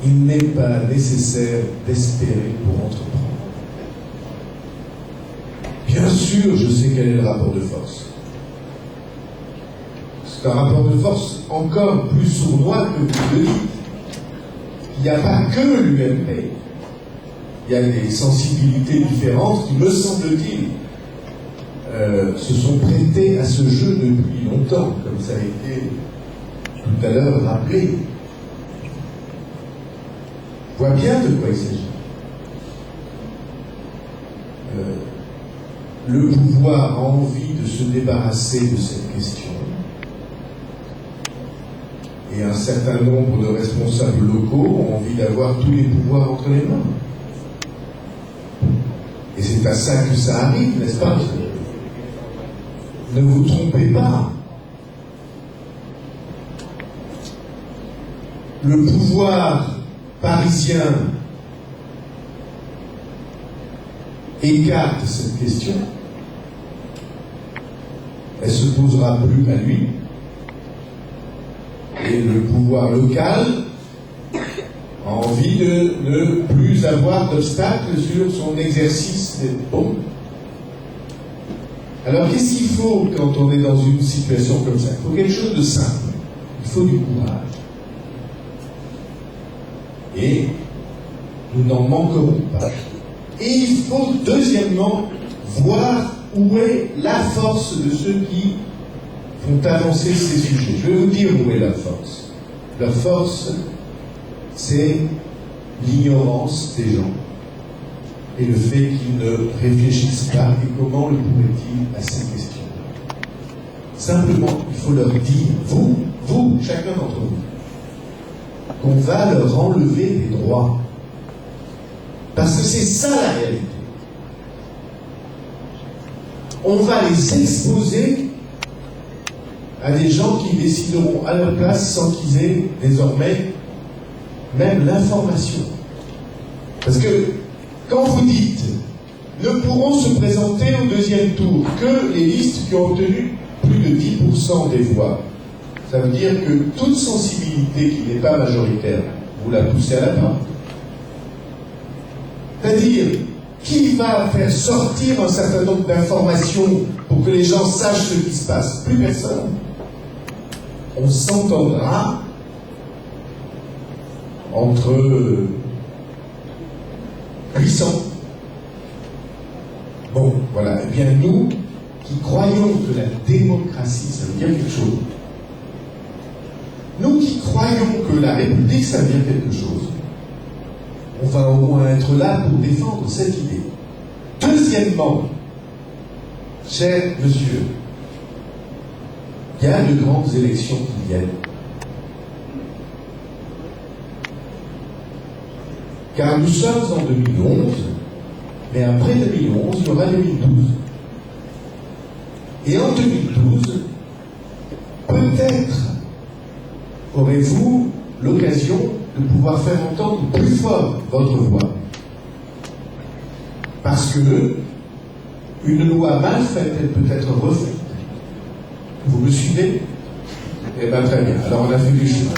il n'est pas nécessaire d'espérer pour entreprendre. Bien sûr, je sais quel est le rapport de force. C'est un rapport de force encore plus sournois que vous le dites. Il n'y a pas que l'UMP. Il y a des sensibilités différentes qui, me semble-t-il, se sont prêtées à ce jeu depuis longtemps, comme ça a été tout à l'heure rappelé. On voit bien de quoi il s'agit. Le pouvoir a envie de se débarrasser de cette question. Et un certain nombre de responsables locaux ont envie d'avoir tous les pouvoirs entre les mains. Et c'est à ça que ça arrive, n'est-ce pas? Ne vous trompez pas. Le pouvoir parisien écarte cette question. Elle se posera plus à lui. Et le pouvoir local a envie de ne plus avoir d'obstacles sur son exercice des bons. Alors qu'est-ce qu'il faut quand on est dans une situation comme ça? Il faut quelque chose de simple. Il faut du courage. Et nous n'en manquerons pas. Et il faut, deuxièmement, voir où est la force de ceux qui font avancer ces sujets. Je vais vous dire où est la force. La force, c'est l'ignorance des gens et le fait qu'ils ne réfléchissent pas. Et comment le pourraient-ils à ces questions? Simplement, il faut leur dire, vous, chacun d'entre vous, qu'on va leur enlever des droits. Parce que c'est ça la réalité. On va les exposer à des gens qui décideront à leur place sans qu'ils aient désormais même l'information. Parce que quand vous dites ne pourront se présenter au deuxième tour que les listes qui ont obtenu plus de 10% des voix, ça veut dire que toute sensibilité qui n'est pas majoritaire, vous la poussez à la porte. C'est-à-dire, qui va faire sortir un certain nombre d'informations pour que les gens sachent ce qui se passe? Plus personne. On s'entendra entre puissants. Bon, voilà. Eh bien, nous, qui croyons que la démocratie, ça veut dire quelque chose, nous qui croyons que la République, ça veut dire quelque chose, on va au moins être là pour défendre cette idée. Deuxièmement, cher monsieur, il y a de grandes élections qui viennent. Car nous sommes en 2011, mais après 2011, il y aura 2012. Et en 2012, peut-être aurez-vous l'occasion de pouvoir faire entendre plus fort votre voix. Parce que une loi mal faite, elle peut être refaite. Vous me suivez? Eh bien, très bien. Alors, on a fait du chemin.